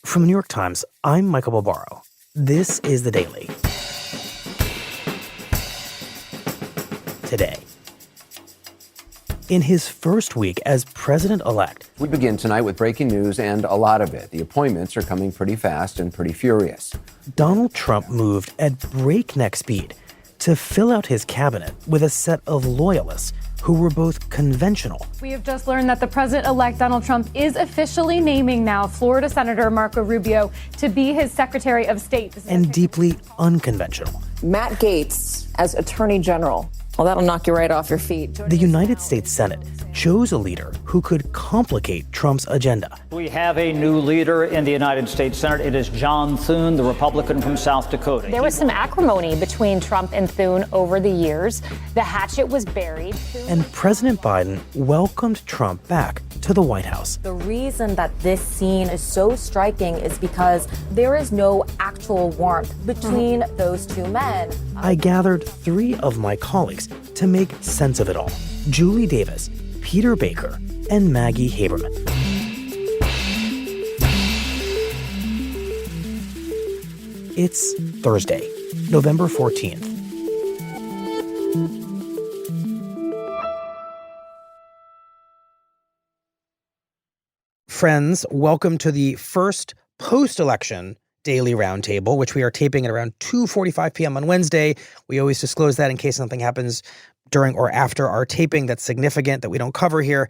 From the New York Times, I'm Michael Barbaro. This is The Daily. Today, in his first week as president-elect, we begin tonight with breaking news, and a lot of it. The appointments are coming pretty fast and pretty furious. Donald Trump moved at breakneck speed to fill out his cabinet with a set of loyalists who were both conventional. We have just learned that the president-elect Donald Trump is officially naming now Florida Senator Marco Rubio to be his Secretary of State. And deeply unconventional. Matt Gaetz as Attorney General. Well, that'll knock you right off your feet. The United States Senate chose a leader who could complicate Trump's agenda. We have a new leader in the United States Senate. It is John Thune, the Republican from South Dakota. There was some acrimony between Trump and Thune over the years. The hatchet was buried. And President Biden welcomed Trump back to the White House. The reason that this scene is so striking is because there is no actual warmth between those two men. I gathered three of my colleagues to make sense of it all. Julie Davis, Peter Baker, and Maggie Haberman. It's Thursday, November 14th. Friends, welcome to the first post-election Daily Roundtable, which we are taping at around 2:45 p.m. on Wednesday. We always disclose that in case something happens during or after our taping that's significant that we don't cover here.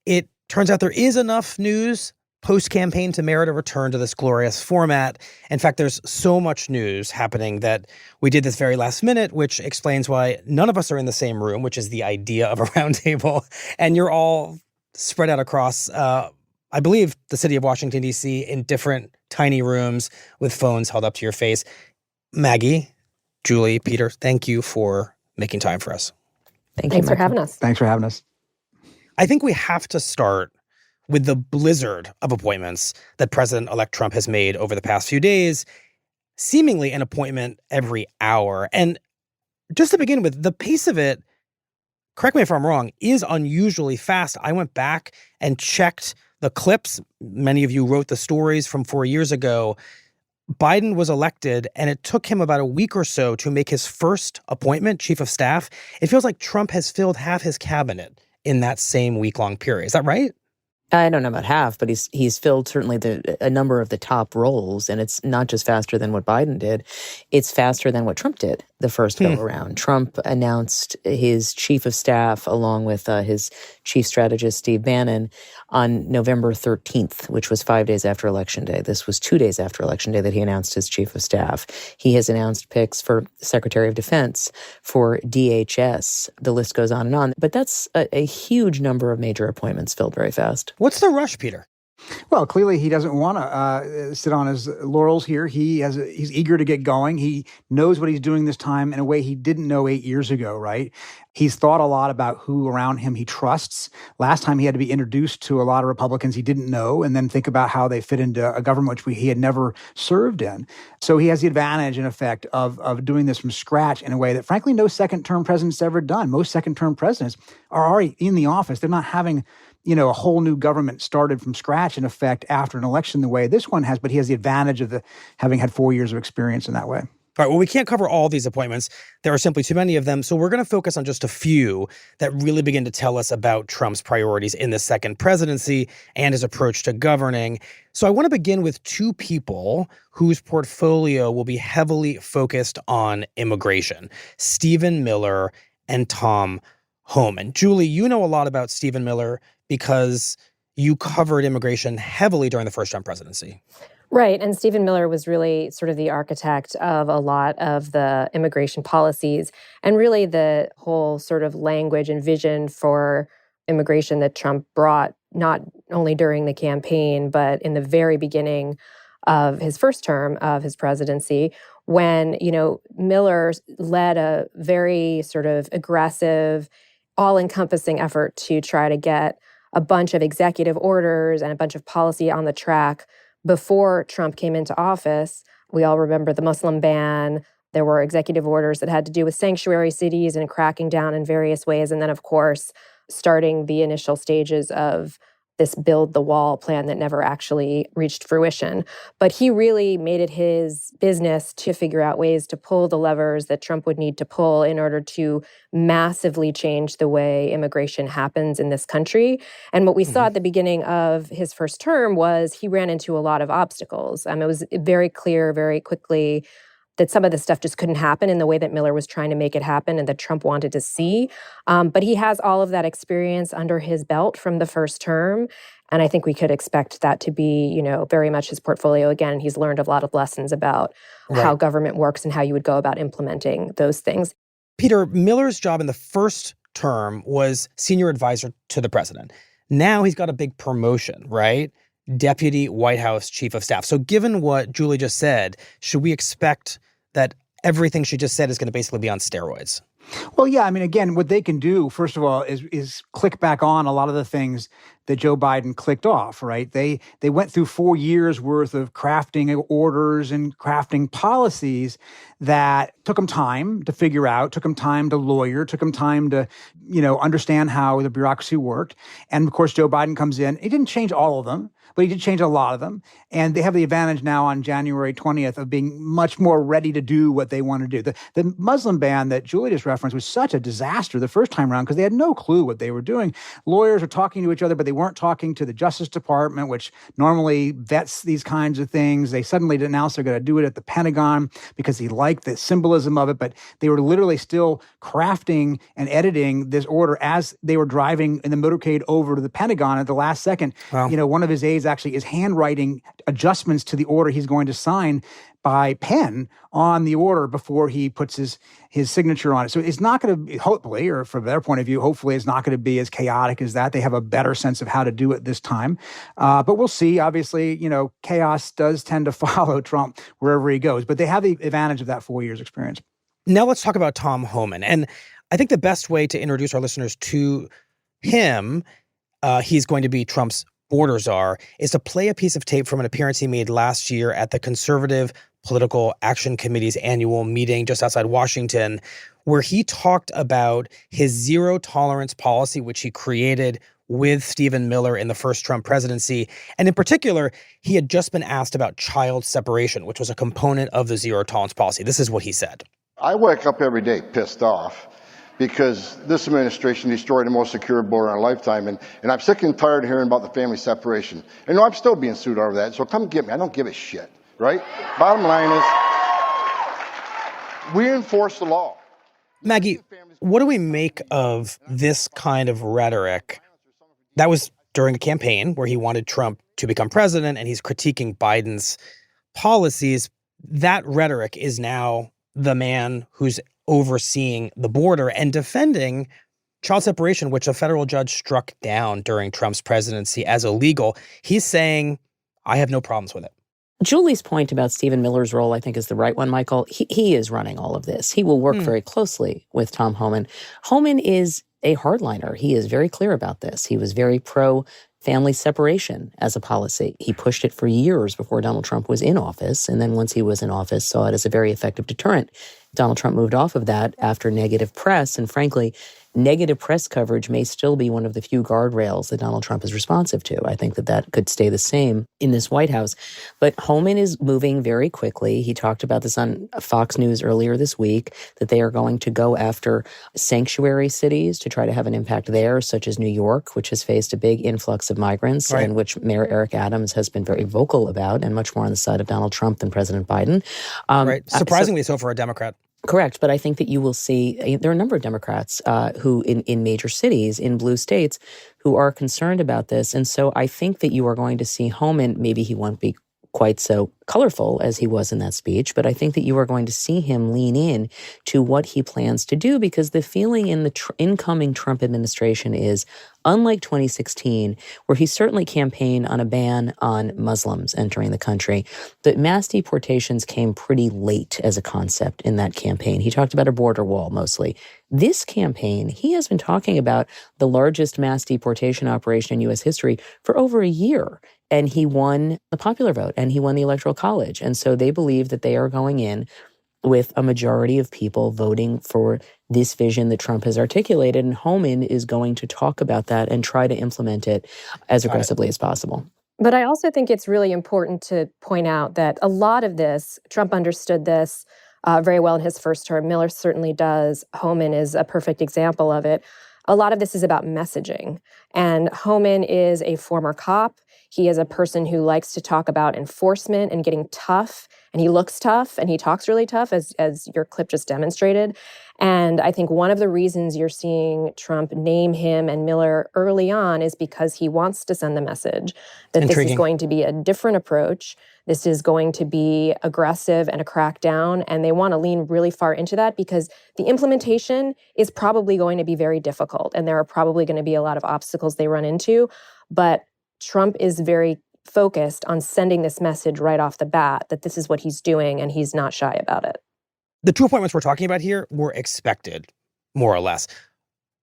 It turns out there is enough news post-campaign to merit a return to this glorious format. In fact, there's so much news happening that we did this very last minute, which explains why none of us are in the same room, which is the idea of a roundtable. And you're all spread out across, I believe, the city of Washington, D.C. in different tiny rooms with phones held up to your face. Maggie, Julie, Peter, thank you for making time for us. Thanks for having us. Thanks for having us. I think we have to start with the blizzard of appointments that President-elect Trump has made over the past few days, seemingly an appointment every hour. And just to begin with, the pace of it, correct me if I'm wrong, is unusually fast. I went back and checked the clips. Many of you wrote the stories from 4 years ago. Biden was elected, and it took him about a week or so to make his first appointment, chief of staff. It feels like Trump has filled half his cabinet in that same week-long period. Is that right? I don't know about half, but he's filled certainly a number of the top roles, and it's not just faster than what Biden did. It's faster than what Trump did the first go around. Trump announced his chief of staff along with his chief strategist, Steve Bannon, on November 13th, which was 5 days after Election Day. This was 2 days after Election Day that he announced his chief of staff. He has announced picks for Secretary of Defense, for DHS. The list goes on and on. But that's a huge number of major appointments filled very fast. What's the rush, Peter? Well, clearly he doesn't want to sit on his laurels here. He's eager to get going. He knows what he's doing this time in a way he didn't know 8 years ago, right? He's thought a lot about who around him he trusts. Last time he had to be introduced to a lot of Republicans he didn't know and then think about how they fit into a government which he had never served in. So he has the advantage, in effect, of doing this from scratch in a way that, frankly, no second-term president's ever done. Most second-term presidents are already in the office. They're not having a whole new government started from scratch, in effect, after an election the way this one has, but he has the advantage of having had 4 years of experience in that way. All right, well, we can't cover all these appointments. There are simply too many of them. So we're going to focus on just a few that really begin to tell us about Trump's priorities in the second presidency and his approach to governing. So I want to begin with two people whose portfolio will be heavily focused on immigration: Stephen Miller and Tom Homan. Julie, you know a lot about Stephen Miller because you covered immigration heavily during the first Trump presidency. Right. And Stephen Miller was really sort of the architect of a lot of the immigration policies and really the whole sort of language and vision for immigration that Trump brought, not only during the campaign, but in the very beginning of his first term of his presidency, when, Miller led a very sort of aggressive, all-encompassing effort to try to get a bunch of executive orders and a bunch of policy on the track before Trump came into office. We all remember the Muslim ban. There were executive orders that had to do with sanctuary cities and cracking down in various ways. And then, of course, starting the initial stages of this build the wall plan that never actually reached fruition. But he really made it his business to figure out ways to pull the levers that Trump would need to pull in order to massively change the way immigration happens in this country. And what we saw at the beginning of his first term was he ran into a lot of obstacles. It was very clear very quickly that some of this stuff just couldn't happen in the way that Miller was trying to make it happen and that Trump wanted to see. But he has all of that experience under his belt from the first term. And I think we could expect that to be, very much his portfolio. Again, he's learned a lot of lessons about how government works and how you would go about implementing those things. Peter, Miller's job in the first term was senior advisor to the president. Now he's got a big promotion, right? Deputy White House Chief of Staff. So given what Julie just said, should we expect that everything she just said is going to basically be on steroids? Well, yeah. Again, what they can do, first of all, is click back on a lot of the things that Joe Biden clicked off, right? They went through 4 years worth of crafting orders and crafting policies that took them time to figure out, took them time to lawyer, took them time to, understand how the bureaucracy worked. And of course, Joe Biden comes in. He didn't change all of them, but he did change a lot of them. And they have the advantage now on January 20th of being much more ready to do what they want to do. The Muslim ban that Julie just referenced was such a disaster the first time around because they had no clue what they were doing. Lawyers were talking to each other, but they weren't talking to the Justice Department, which normally vets these kinds of things. They suddenly announced they're going to do it at the Pentagon because he liked the symbolism of it, but they were literally still crafting and editing this order as they were driving in the motorcade over to the Pentagon at the last second. Wow. One of his aides actually is handwriting adjustments to the order he's going to sign by pen on the order before he puts his signature on it. So it's not going to be, hopefully, or from their point of view, hopefully it's not going to be as chaotic as that. They have a better sense of how to do it this time. But we'll see. Obviously, chaos does tend to follow Trump wherever he goes. But they have the advantage of that 4 years experience. Now let's talk about Tom Homan. And I think the best way to introduce our listeners to him, he's going to be Trump's border czar, is to play a piece of tape from an appearance he made last year at the Conservative Political Action Committee's annual meeting just outside Washington, where he talked about his zero tolerance policy, which he created with Stephen Miller in the first Trump presidency. And in particular, he had just been asked about child separation, which was a component of the zero tolerance policy. This is what he said. I wake up every day pissed off because this administration destroyed the most secure border in our lifetime. And I'm sick and tired of hearing about the family separation. And I'm still being sued over that, so come get me. I don't give a shit, right? Bottom line is, we enforce the law. Maggie, what do we make of this kind of rhetoric? That was during a campaign where he wanted Trump to become president, and he's critiquing Biden's policies. That rhetoric is now the man who's overseeing the border and defending child separation, which a federal judge struck down during Trump's presidency as illegal. He's saying, I have no problems with it. Julie's point about Stephen Miller's role, I think, is the right one, Michael. He is running all of this. He will work very closely with Tom Homan. Homan is a hardliner. He is very clear about this. He was very pro-family separation as a policy. He pushed it for years before Donald Trump was in office, and then once he was in office, saw it as a very effective deterrent. Donald Trump moved off of that after negative press, and frankly, negative press coverage may still be one of the few guardrails that Donald Trump is responsive to. I think that could stay the same in this White House. But Homan is moving very quickly. He talked about this on Fox News earlier this week, that they are going to go after sanctuary cities to try to have an impact there, such as New York, which has faced a big influx of migrants, and which Mayor Eric Adams has been very vocal about, and much more on the side of Donald Trump than President Biden. Surprisingly so for a Democrat. Correct. But I think that you will see, there are a number of Democrats who in major cities, in blue states, who are concerned about this. And so I think that you are going to see Homan, maybe he won't be quite so colorful as he was in that speech, but I think that you are going to see him lean in to what he plans to do, because the feeling in the incoming Trump administration is, unlike 2016, where he certainly campaigned on a ban on Muslims entering the country, the mass deportations came pretty late as a concept in that campaign. He talked about a border wall mostly. This campaign, he has been talking about the largest mass deportation operation in U.S. history for over a year. And he won the popular vote and he won the Electoral College. And so they believe that they are going in with a majority of people voting for this vision that Trump has articulated. And Homan is going to talk about that and try to implement it as aggressively as possible. But I also think it's really important to point out that a lot of this, Trump understood this very well in his first term. Miller certainly does. Homan is a perfect example of it. A lot of this is about messaging. And Homan is a former cop. He is a person who likes to talk about enforcement and getting tough. And he looks tough and he talks really tough, as your clip just demonstrated. And I think one of the reasons you're seeing Trump name him and Miller early on is because he wants to send the message that This is going to be a different approach. This is going to be aggressive and a crackdown. And they want to lean really far into that because the implementation is probably going to be very difficult. And there are probably going to be a lot of obstacles they run into. But Trump is very focused on sending this message right off the bat that this is what he's doing and he's not shy about it. The two appointments we're talking about here were expected, more or less.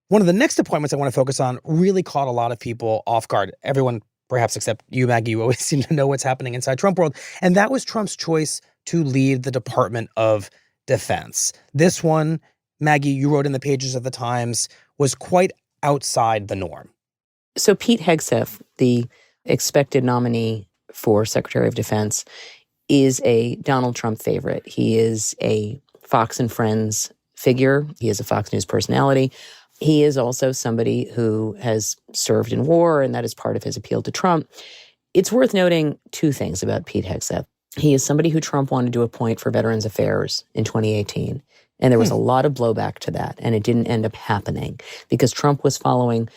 One of the next appointments I want to focus on really caught a lot of people off guard. Everyone, perhaps except you, Maggie, you always seem to know what's happening inside Trump world. And that was Trump's choice to lead the Department of Defense. This one, Maggie, you wrote in the pages of the Times, was quite outside the norm. So Pete Hegseth, the expected nominee for Secretary of Defense, is a Donald Trump favorite. He is a Fox and Friends figure. He is a Fox News personality. He is also somebody who has served in war, and that is part of his appeal to Trump. It's worth noting two things about Pete Hegseth. He is somebody who Trump wanted to appoint for Veterans Affairs in 2018. And there was a lot of blowback to that, and it didn't end up happening because Trump was following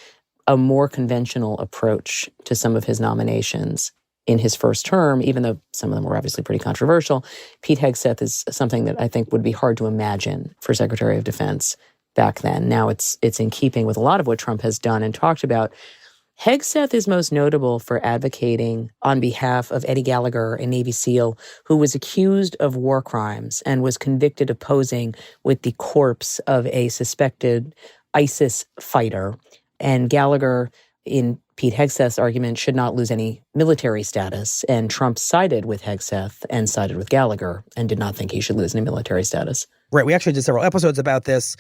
a more conventional approach to some of his nominations in his first term, even though some of them were obviously pretty controversial. Pete Hegseth is something that I think would be hard to imagine for Secretary of Defense back then. Now it's in keeping with a lot of what Trump has done and talked about. Hegseth is most notable for advocating on behalf of Eddie Gallagher, a Navy SEAL who was accused of war crimes and was convicted of posing with the corpse of a suspected ISIS fighter. And Gallagher, in Pete Hegseth's argument, should not lose any military status. And Trump sided with Hegseth and sided with Gallagher and did not think he should lose any military status. Right. We actually did several episodes about this.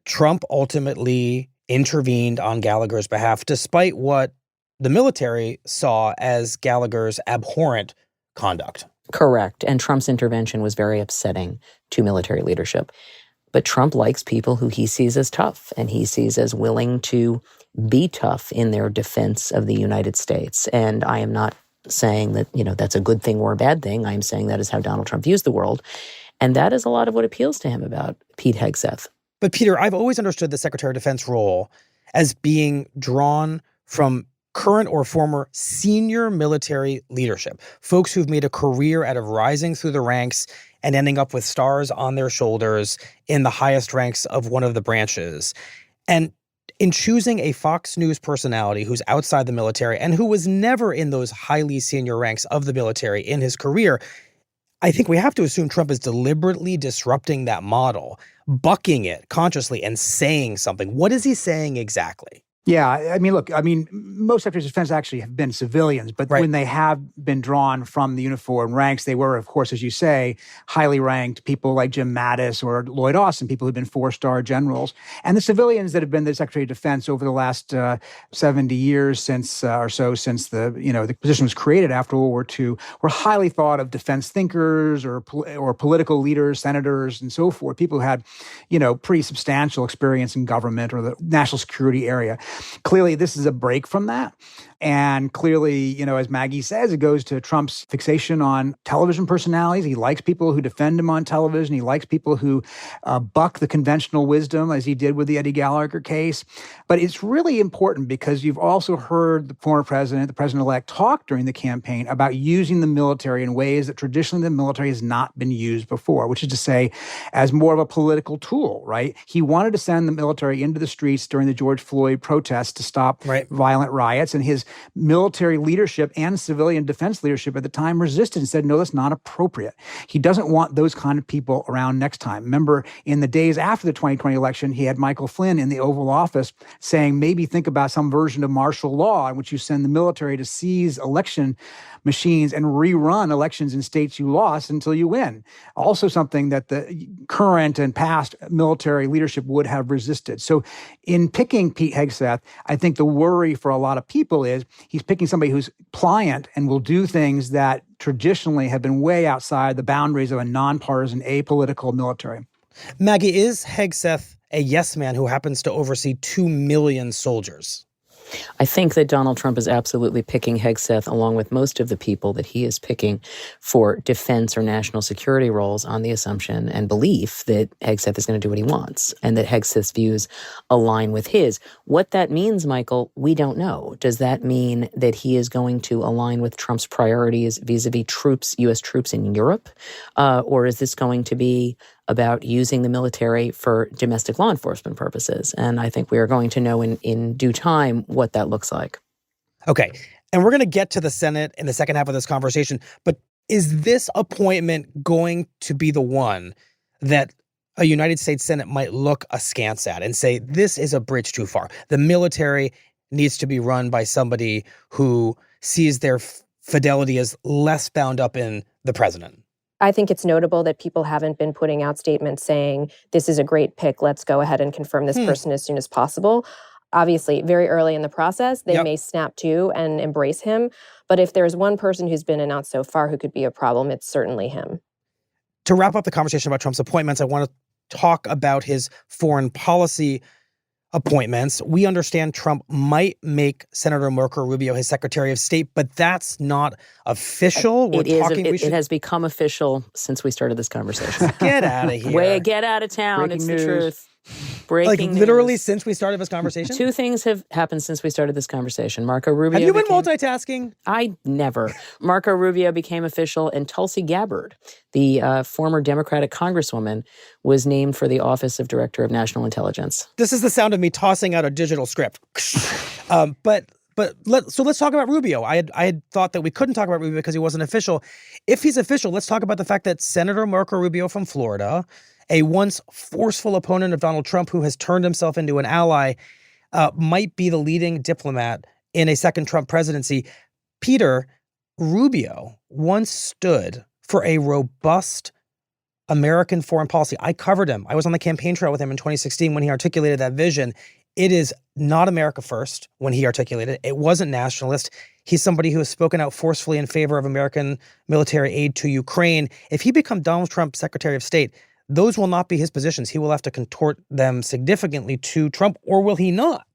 Trump ultimately intervened on Gallagher's behalf, despite what the military saw as Gallagher's abhorrent conduct. Correct. And Trump's intervention was very upsetting to military leadership. But Trump likes people who he sees as tough and he sees as willing to be tough in their defense of the United States. And I am not saying that, that's a good thing or a bad thing. I am saying that is how Donald Trump views the world. And that is a lot of what appeals to him about Pete Hegseth. But Peter, I've always understood the Secretary of Defense role as being drawn from current or former senior military leadership, folks who've made a career out of rising through the ranks and ending up with stars on their shoulders in the highest ranks of one of the branches. And in choosing a Fox News personality who's outside the military and who was never in those highly senior ranks of the military in his career, I think we have to assume Trump is deliberately disrupting that model, bucking it consciously and saying something. What is he saying exactly? Yeah, most Secretaries of Defense actually have been civilians, but when they have been drawn from the uniform ranks, they were, of course, as you say, highly ranked people like Jim Mattis or Lloyd Austin, people who've been 4-star generals. And the civilians that have been the Secretary of Defense over the last 70 years since the position was created after World War II were highly thought of defense thinkers or political leaders, senators, and so forth, people who had, pretty substantial experience in government or the national security area. Clearly, this is a break from that. And clearly, as Maggie says, it goes to Trump's fixation on television personalities. He likes people who defend him on television. He likes people who buck the conventional wisdom, as he did with the Eddie Gallagher case. But it's really important because you've also heard the former president, the president-elect, talk during the campaign about using the military in ways that traditionally the military has not been used before, which is to say, as more of a political tool, right? He wanted to send the military into the streets during the George Floyd protests protests to stop violent riots. And his military leadership and civilian defense leadership at the time resisted and said, no, that's not appropriate. He doesn't want those kind of people around next time. Remember, in the days after the 2020 election, he had Michael Flynn in the Oval Office saying, maybe think about some version of martial law in which you send the military to seize election machines and rerun elections in states you lost until you win. Also something that the current and past military leadership would have resisted. So in picking Pete Hegseth, I think the worry for a lot of people is he's picking somebody who's pliant and will do things that traditionally have been way outside the boundaries of a nonpartisan, apolitical military. Maggie, is Hegseth a yes man who happens to oversee 2 million soldiers? I think that Donald Trump is absolutely picking Hegseth, along with most of the people that he is picking for defense or national security roles, on the assumption and belief that Hegseth is going to do what he wants and that Hegseth's views align with his. What that means, Michael, we don't know. Does that mean that he is going to align with Trump's priorities vis-a-vis troops, U.S. troops in Europe? Or is this going to be about using the military for domestic law enforcement purposes? And I think we are going to know in due time what that looks like. Okay. And we're going to get to the Senate in the second half of this conversation. But is this appointment going to be the one that a United States Senate might look askance at and say, this is a bridge too far? The military needs to be run by somebody who sees their fidelity as less bound up in the president. I think it's notable that people haven't been putting out statements saying, this is a great pick, let's go ahead and confirm this person as soon as possible. Obviously, very early in the process, they may snap to and embrace him. But if there's one person who's been announced so far who could be a problem, it's certainly him. To wrap up the conversation about Trump's appointments, I want to talk about his foreign policy appointments. We understand Trump might make Senator Marco Rubio his Secretary of State, but that's not official. It has become official since we started this conversation. Get out of here. Get out of town. Breaking it's news. the truth. Breaking news. Literally since we started this conversation? Two things have happened since we started this conversation. Marco Rubio. Have you been multitasking? I never. Marco Rubio became official, and Tulsi Gabbard, the former Democratic Congresswoman, was named for the Office of Director of National Intelligence. This is the sound of me tossing out a digital script. So let's talk about Rubio. I had thought that we couldn't talk about Rubio because he wasn't official. If he's official, let's talk about the fact that Senator Marco Rubio from Florida, a once forceful opponent of Donald Trump who has turned himself into an ally, might be the leading diplomat in a second Trump presidency. Peter, Rubio once stood for a robust American foreign policy. I covered him. I was on the campaign trail with him in 2016 when he articulated that vision. It is not America first when he articulated it. It wasn't nationalist. He's somebody who has spoken out forcefully in favor of American military aid to Ukraine. If he becomes Donald Trump's Secretary of State, those will not be his positions. He will have to contort them significantly to Trump, or will he not?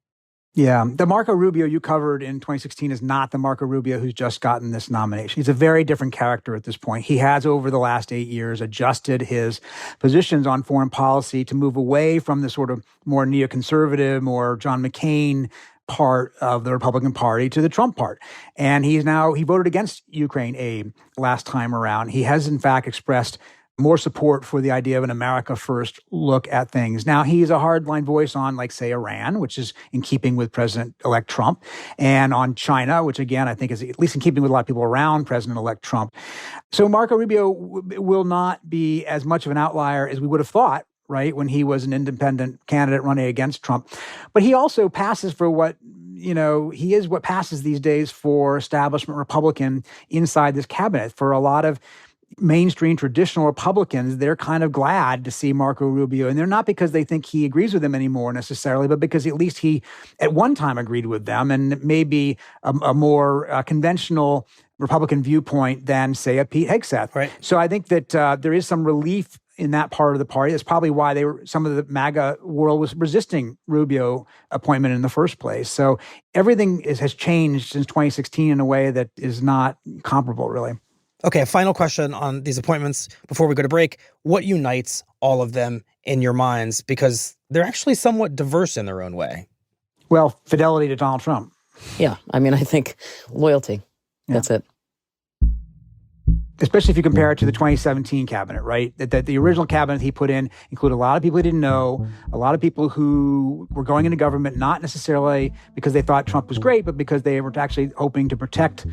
Yeah, the Marco Rubio you covered in 2016 is not the Marco Rubio who's just gotten this nomination. He's a very different character at this point. He has, over the last 8 years, adjusted his positions on foreign policy to move away from the sort of more neoconservative, more John McCain part of the Republican Party to the Trump part. And he voted against Ukraine aid last time around. He has, in fact, expressed more support for the idea of an America first look at things. Now, he's a hardline voice on, like, say, Iran, which is in keeping with President-elect Trump, and on China, which, again, I think is at least in keeping with a lot of people around President-elect Trump. So Marco Rubio will not be as much of an outlier as we would have thought, right, when he was an independent candidate running against Trump. But he also passes for what, he is what passes these days for establishment Republican inside this cabinet. For a lot of mainstream traditional Republicans, they're kind of glad to see Marco Rubio. And they're not because they think he agrees with them anymore necessarily, but because at least he at one time agreed with them, and maybe a more conventional Republican viewpoint than, say, a Pete Hegseth. Right. So I think that there is some relief in that part of the party. That's probably why some of the MAGA world was resisting Rubio appointment in the first place. So everything has changed since 2016 in a way that is not comparable, really. Okay, a final question on these appointments before we go to break. What unites all of them in your minds? Because they're actually somewhat diverse in their own way. Well, fidelity to Donald Trump. Yeah, I think loyalty. Yeah. That's it. Especially if you compare it to the 2017 cabinet, right? That the original cabinet he put in included a lot of people he didn't know, a lot of people who were going into government not necessarily because they thought Trump was great, but because they were actually hoping to protect,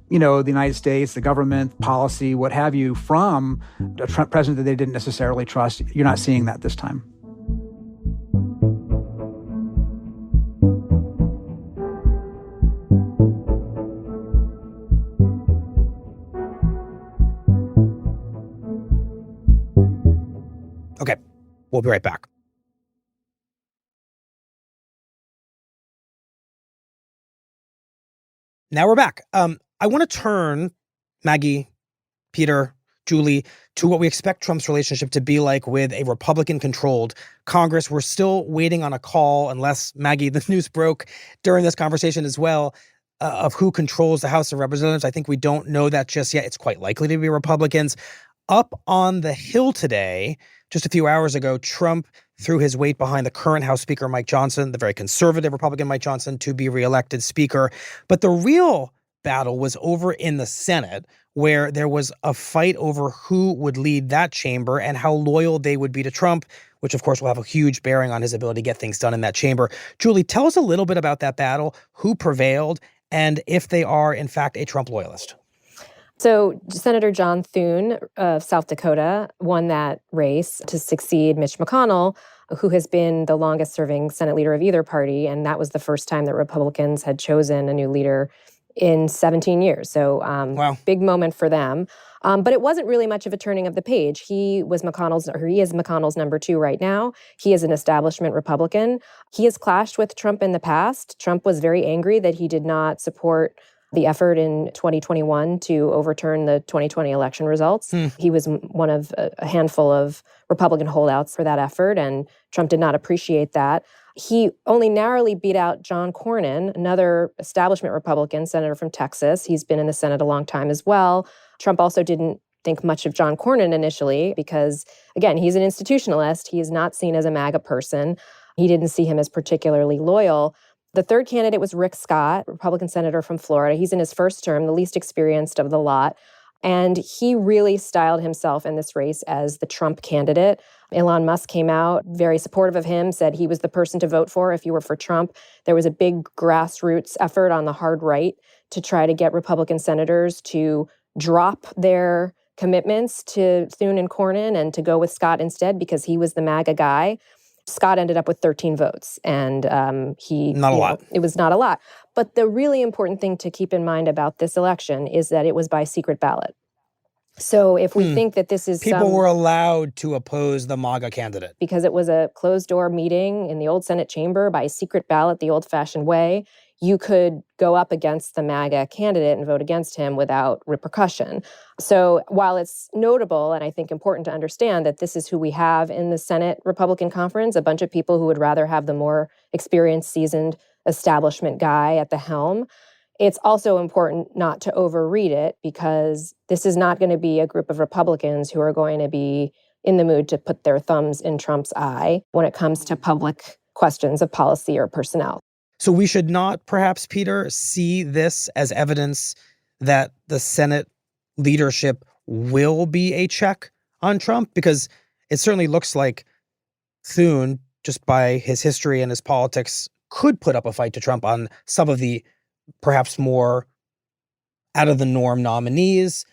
the United States, the government, policy, what have you, from a Trump president that they didn't necessarily trust. You're not seeing that this time. Okay, we'll be right back. Now we're back. I want to turn, Maggie, Peter, Julie, to what we expect Trump's relationship to be like with a Republican-controlled Congress. We're still waiting on a call, unless, Maggie, the news broke during this conversation as well, of who controls the House of Representatives. I think we don't know that just yet. It's quite likely to be Republicans. Up on the Hill today, just a few hours ago, Trump threw his weight behind the current House Speaker, Mike Johnson, the very conservative Republican Mike Johnson, to be reelected Speaker. But the real battle was over in the Senate, where there was a fight over who would lead that chamber and how loyal they would be to Trump, which of course will have a huge bearing on his ability to get things done in that chamber. Julie, tell us a little bit about that battle, who prevailed, and if they are, in fact, a Trump loyalist. So Senator John Thune of South Dakota won that race to succeed Mitch McConnell, who has been the longest serving Senate leader of either party. And that was the first time that Republicans had chosen a new leader in 17 years. So Wow. Big moment for them. But it wasn't really much of a turning of the page. He is McConnell's number 2 right now. He is an establishment Republican. He has clashed with Trump in the past. Trump was very angry that he did not support the effort in 2021 to overturn the 2020 election results. He was one of a handful of Republican holdouts for that effort, and Trump did not appreciate that. He only narrowly beat out John Cornyn, another establishment Republican, senator from Texas. He's been in the Senate a long time as well. Trump also didn't think much of John Cornyn initially because, again, he's an institutionalist. He is not seen as a MAGA person. He didn't see him as particularly loyal. The third candidate was Rick Scott, Republican senator from Florida. He's in his first term, the least experienced of the lot. And he really styled himself in this race as the Trump candidate. Elon Musk came out very supportive of him, said he was the person to vote for if you were for Trump. There was a big grassroots effort on the hard right to try to get Republican senators to drop their commitments to Thune and Cornyn and to go with Scott instead because he was the MAGA guy. Scott ended up with 13 votes, and Not a lot. It was not a lot. But the really important thing to keep in mind about this election is that it was by secret ballot. So if we think that this is People were allowed to oppose the MAGA candidate. because it was a closed-door meeting in the old Senate chamber by secret ballot the old-fashioned way, you could go up against the MAGA candidate and vote against him without repercussion. So while it's notable and I think important to understand that this is who we have in the Senate Republican Conference, a bunch of people who would rather have the more experienced, seasoned establishment guy at the helm, it's also important not to overread it because this is not going to be a group of Republicans who are going to be in the mood to put their thumbs in Trump's eye when it comes to public questions of policy or personnel. So we should not, perhaps, Peter, see this as evidence that the Senate leadership will be a check on Trump? Because it certainly looks like Thune, just by his history and his politics, could put up a fight to Trump on some of the perhaps more out-of-the-norm nominees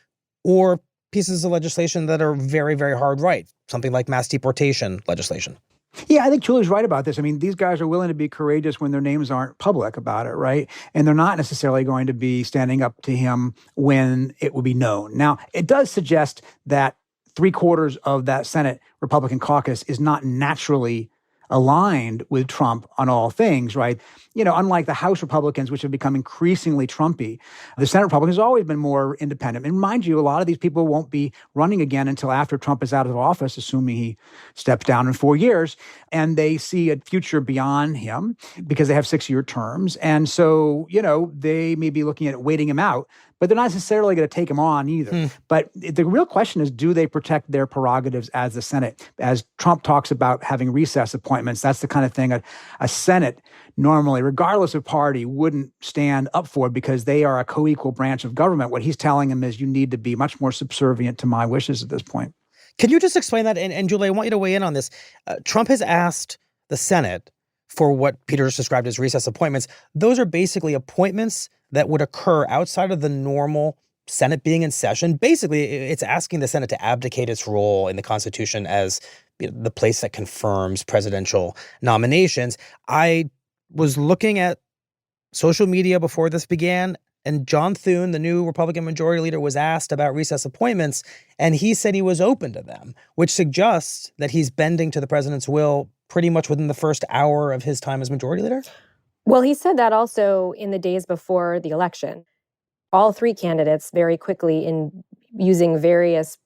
or pieces of legislation that are very, very hard right, something like mass deportation legislation. Yeah, I think Julie's right about this. I mean, these guys are willing to be courageous when their names aren't public about it, right? And they're not necessarily going to be standing up to him when it will be known. Now, it does suggest that 3/4 of that Senate Republican caucus is not naturally aligned with Trump on all things, right? You know, unlike the House Republicans, which have become increasingly Trumpy, the Senate Republicans have always been more independent. And mind you, a lot of these people won't be running again until after Trump is out of office, assuming he steps down in 4 years. And they see a future beyond him because they have 6-year terms. And so, you know, they may be looking at waiting him out, but they're not necessarily going to take him on either. But the real question is, do they protect their prerogatives as the Senate? As Trump talks about having recess appointments, that's the kind of thing a Senate normally, regardless of party, wouldn't stand up for because they are a co-equal branch of government. What he's telling them is you need to be much more subservient to my wishes at this point. Can you just explain that? And Julie, I want you to weigh in on this. Trump has asked the Senate for what Peter just described as recess appointments. Those are basically appointments that would occur outside of the normal Senate being in session. Basically, it's asking the Senate to abdicate its role in the Constitution as the place that confirms presidential nominations. I was looking at social media before this began, and John Thune, the new Republican Majority Leader, was asked about recess appointments, and he said he was open to them, which suggests that he's bending to the president's will pretty much within the first hour of his time as Majority Leader? Well, he said that also in the days before the election. All three candidates very quickly, in using various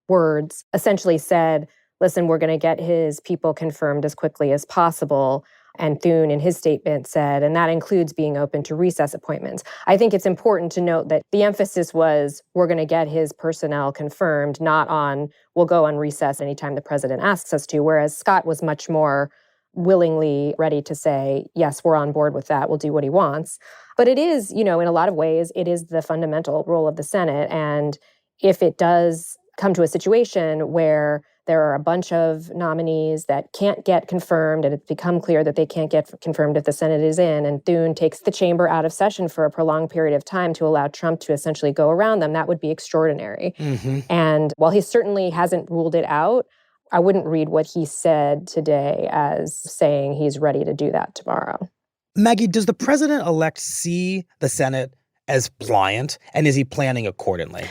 words, essentially said, listen, we're going to get his people confirmed as quickly as possible. And Thune in his statement said, and that includes being open to recess appointments. I think it's important to note that the emphasis was we're going to get his personnel confirmed, not on we'll go on recess anytime the president asks us to, whereas Scott was much more willingly ready to say, yes, we're on board with that. We'll do what he wants. But it is, in a lot of ways, it is the fundamental role of the Senate. And if it does come to a situation where there are a bunch of nominees that can't get confirmed, and it's become clear that they can't get confirmed if the Senate is in, and Thune takes the chamber out of session for a prolonged period of time to allow Trump to essentially go around them, that would be extraordinary. Mm-hmm. And while he certainly hasn't ruled it out, I wouldn't read what he said today as saying he's ready to do that tomorrow. Maggie, does the president-elect see the Senate as pliant, and is he planning accordingly?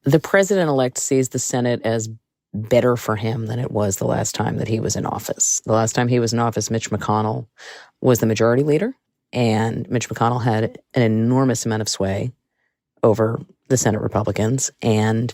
The president-elect sees the Senate as better for him than it was the last time that he was in office. The last time he was in office, Mitch McConnell was the majority leader, and Mitch McConnell had an enormous amount of sway over the Senate Republicans, and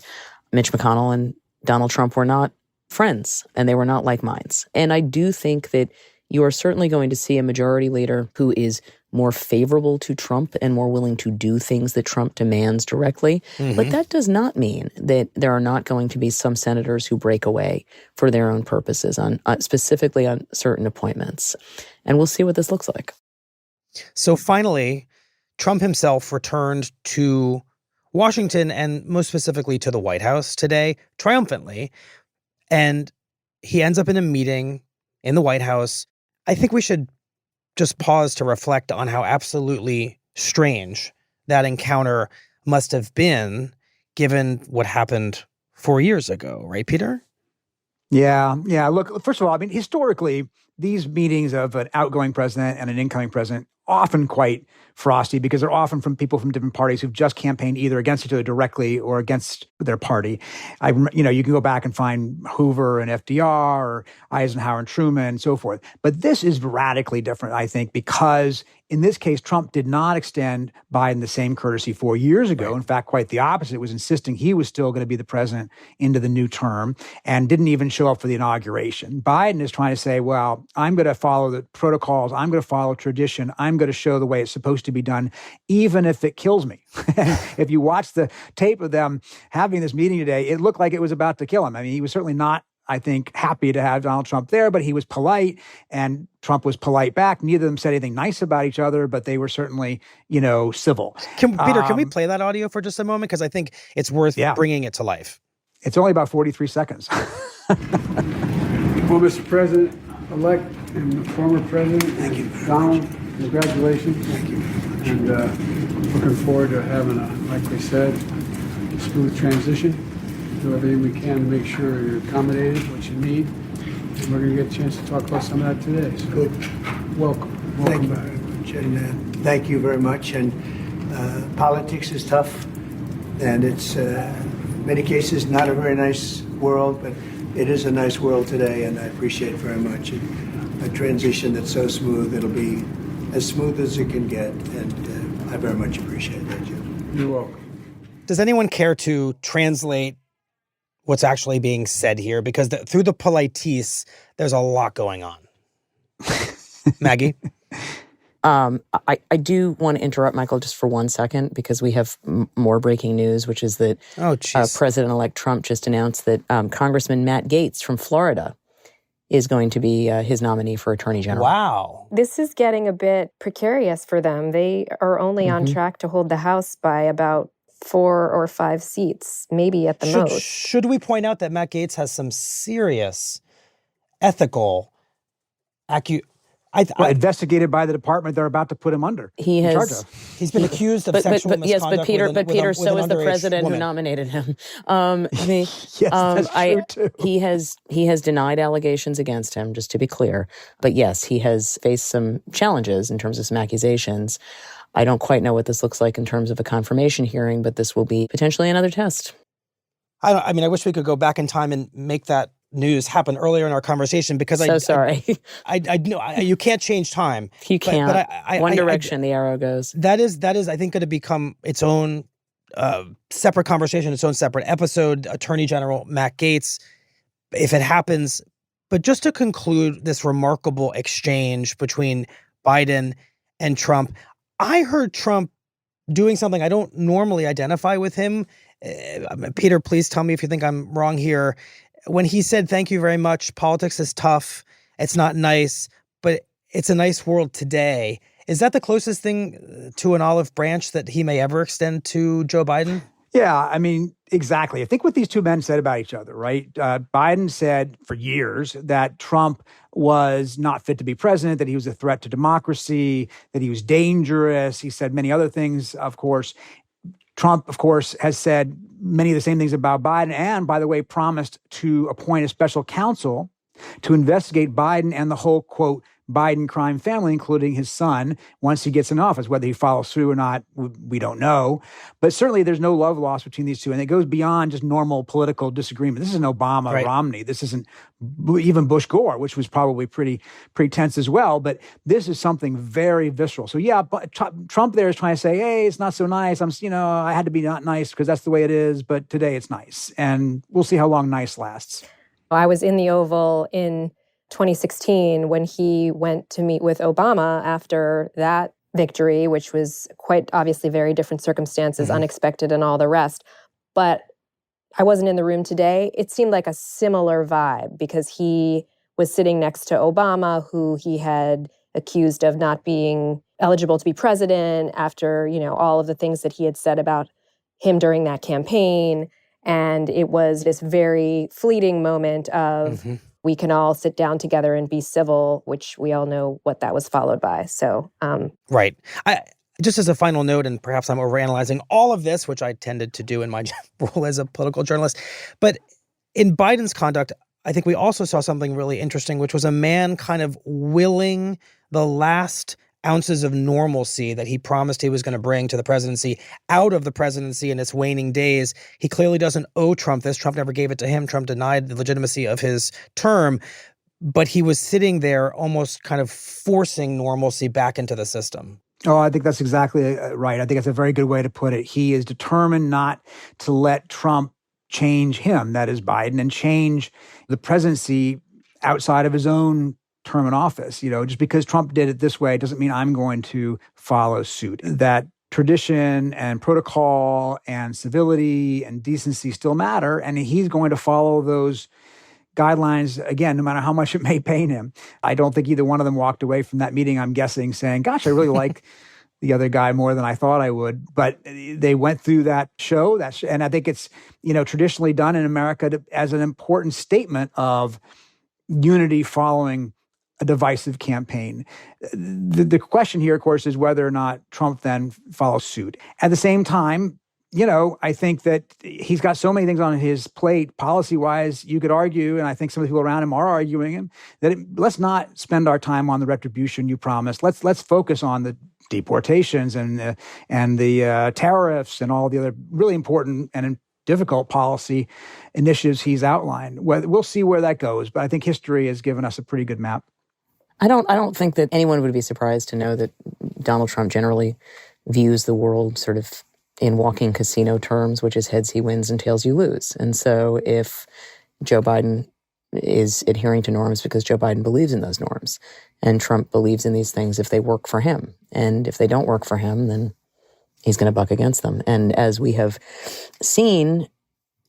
Mitch McConnell and Donald Trump were not friends, and they were not like minds. And I do think that you are certainly going to see a majority leader who is more favorable to Trump and more willing to do things that Trump demands directly. Mm-hmm. But that does not mean that there are not going to be some senators who break away for their own purposes, on specifically on certain appointments. And we'll see what this looks like. So finally, Trump himself returned to Washington and most specifically to the White House today, triumphantly. And he ends up in a meeting in the White House. I think we should just pause to reflect on how absolutely strange that encounter must have been, given what happened 4 years ago, right, Peter? Yeah. Look, first of all, I mean, historically, these meetings of an outgoing president and an incoming president often quite frosty because they're often from people from different parties who've just campaigned either against each other directly or against their party. You can go back and find Hoover and FDR or Eisenhower and Truman and so forth. But this is radically different, I think, because in this case, Trump did not extend Biden the same courtesy 4 years ago. Right. In fact, quite the opposite. Was insisting he was still going to be the president into the new term and didn't even show up for the inauguration. Biden is trying to say, well, I'm going to follow the protocols. I'm going to follow tradition. I'm going to show the way it's supposed to be done, even if it kills me. If you watch the tape of them having this meeting today, it looked like it was about to kill him. I mean, he was certainly not, I think, happy to have Donald Trump there, but he was polite and Trump was polite back. Neither of them said anything nice about each other, but they were certainly, civil. Peter, can we play that audio for just a moment? Because I think it's worth bringing it to life. It's only about 43 seconds. Well, Mr. President-elect and former President, thank you, Donald, congratulations. Thank you. And looking forward to having like we said, a smooth transition. Do everything we can to make sure you're accommodated, what you need. And we're going to get a chance to talk about some of that today. So good. Welcome Thank you back. very much. And thank you very much. And politics is tough. And it's, in many cases, not a very nice world, but it is a nice world today. And I appreciate very much a transition that's so smooth. It'll be as smooth as it can get. And I very much appreciate that, Jim. You're welcome. Does anyone care to translate what's actually being said here? Because through the politesse, there's a lot going on. Maggie? I do want to interrupt Michael just for 1 second because we have more breaking news, which is that President-elect Trump just announced that Congressman Matt Gaetz from Florida is going to be his nominee for Attorney General. Wow. This is getting a bit precarious for them. They are only on track to hold the House by about 4 or 5 seats, maybe at the most. Should we point out that Matt Gaetz has some serious ethical investigated by the department they're about to put him under. He's been accused of sexual misconduct. Yes, but Peter, with so is the president woman who nominated him. Yes, that's true too. He has denied allegations against him, just to be clear. But yes, he has faced some challenges in terms of some accusations. I don't quite know what this looks like in terms of a confirmation hearing, but this will be potentially another test. I wish we could go back in time and make that news happen earlier in our conversation, because sorry. I know you can't change time. You can't. But One direction the arrow goes. That is, I think, going to become its own separate conversation, its own separate episode. Attorney General Matt Gaetz, if it happens. But just to conclude this remarkable exchange between Biden and Trump, I heard Trump doing something I don't normally identify with him. Peter, please tell me if you think I'm wrong here. When he said, "Thank you very much, politics is tough, it's not nice, but it's a nice world today." Is that the closest thing to an olive branch that he may ever extend to Joe Biden? Yeah, exactly. I think what these two men said about each other, right? Biden said for years that Trump was not fit to be president, that he was a threat to democracy, that he was dangerous. He said many other things, of course. Trump, of course, has said many of the same things about Biden and, by the way, promised to appoint a special counsel to investigate Biden and the whole, quote, Biden crime family, including his son, once he gets in office. Whether he follows through or not, we don't know. But certainly there's no love lost between these two. And it goes beyond just normal political disagreement. This isn't Obama, Romney. This isn't even Bush Gore, which was probably pretty tense as well. But this is something very visceral. So yeah, Trump there is trying to say, hey, it's not so nice. I had to be not nice because that's the way it is. But today it's nice. And we'll see how long nice lasts. I was in the Oval in 2016 when he went to meet with Obama after that victory, which was quite obviously very different circumstances, unexpected and all the rest. But I wasn't in the room today. It seemed like a similar vibe because he was sitting next to Obama, who he had accused of not being eligible to be president after, all of the things that he had said about him during that campaign. And it was this very fleeting moment of we can all sit down together and be civil, which we all know what that was followed by. So, right. Just as a final note, and perhaps I'm overanalyzing all of this, which I tended to do in my role as a political journalist, but in Biden's conduct, I think we also saw something really interesting, which was a man kind of willing the last ounces of normalcy that he promised he was going to bring to the presidency out of the presidency in its waning days. He clearly doesn't owe Trump this. Trump never gave it to him. Trump denied the legitimacy of his term, but he was sitting there almost kind of forcing normalcy back into the system. Oh, I think that's exactly right. I think that's a very good way to put it. He is determined not to let Trump change him, that is Biden, and change the presidency outside of his own term in office. Just because Trump did it this way doesn't mean I'm going to follow suit. That tradition and protocol and civility and decency still matter, and he's going to follow those guidelines, again, no matter how much it may pain him. I don't think either one of them walked away from that meeting, I'm guessing, saying, gosh, I really like the other guy more than I thought I would. But they went through that show, and I think it's, traditionally done in America as an important statement of unity following a divisive campaign. The question here, of course, is whether or not Trump then follows suit. At the same time, I think that he's got so many things on his plate, policy-wise, you could argue, and I think some of the people around him are arguing him, that let's not spend our time on the retribution you promised. Let's focus on the deportations and the tariffs and all the other really important and difficult policy initiatives he's outlined. We'll see where that goes, but I think history has given us a pretty good map. I don't think that anyone would be surprised to know that Donald Trump generally views the world sort of in walking casino terms, which is heads he wins and tails you lose. And so if Joe Biden is adhering to norms because Joe Biden believes in those norms, and Trump believes in these things if they work for him, and if they don't work for him, then he's going to buck against them. And as we have seen,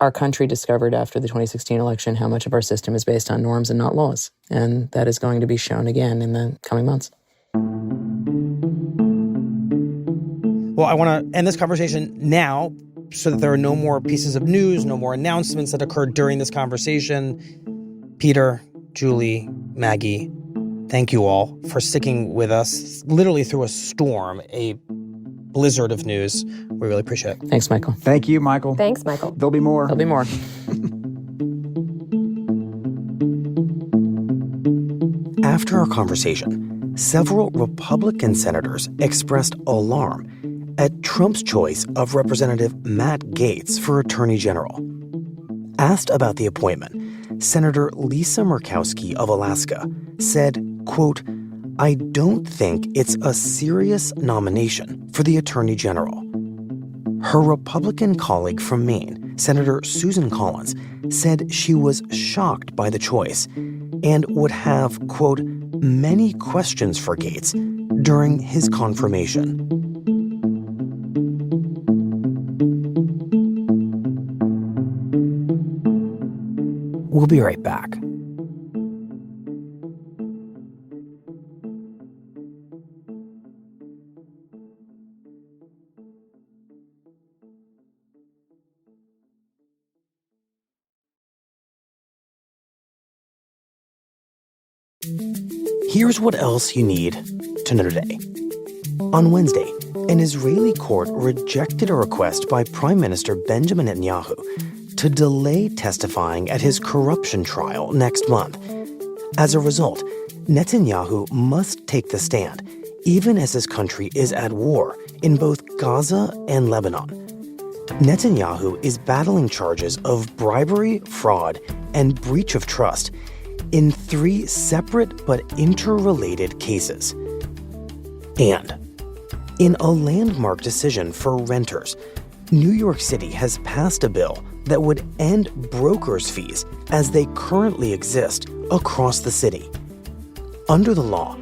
our country discovered after the 2016 election how much of our system is based on norms and not laws. And that is going to be shown again in the coming months. Well, I want to end this conversation now so that there are no more pieces of news, no more announcements that occurred during this conversation. Peter, Julie, Maggie, thank you all for sticking with us literally through a storm, a blizzard of news. We really appreciate it. Thanks, Michael. Thank you, Michael. Thanks, Michael. There'll be more. There'll be more. After our conversation, several Republican senators expressed alarm at Trump's choice of Representative Matt Gaetz for Attorney General. Asked about the appointment, Senator Lisa Murkowski of Alaska said, quote, "I don't think it's a serious nomination for the Attorney General." Her Republican colleague from Maine, Senator Susan Collins, said she was shocked by the choice and would have, quote, "many questions for Gaetz" during his confirmation. We'll be right back. Here's what else you need to know today. On Wednesday, an Israeli court rejected a request by Prime Minister Benjamin Netanyahu to delay testifying at his corruption trial next month. As a result, Netanyahu must take the stand, even as his country is at war in both Gaza and Lebanon. Netanyahu is battling charges of bribery, fraud, and breach of trust in 3 separate but interrelated cases. And in a landmark decision for renters, New York City has passed a bill that would end brokers' fees as they currently exist across the city. Under the law,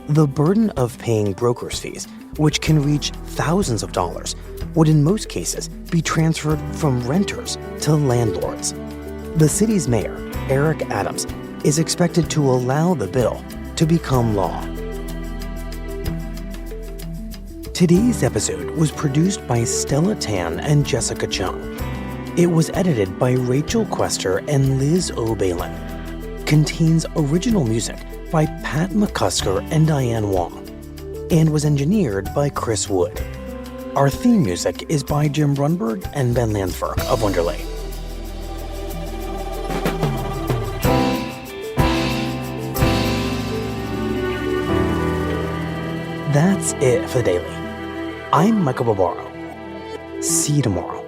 the burden of paying brokers' fees, which can reach thousands of dollars, would in most cases be transferred from renters to landlords. The city's mayor, Eric Adams, is expected to allow the bill to become law. Today's episode was produced by Stella Tan and Jessica Chung. It was edited by Rachel Quester and Liz O'Balin. Contains original music by Pat McCusker and Diane Wong, and was engineered by Chris Wood. Our theme music is by Jim Brunberg and Ben Landsberg of Wonderlay. That's it for the Daily. I'm Michael Barbaro. See you tomorrow.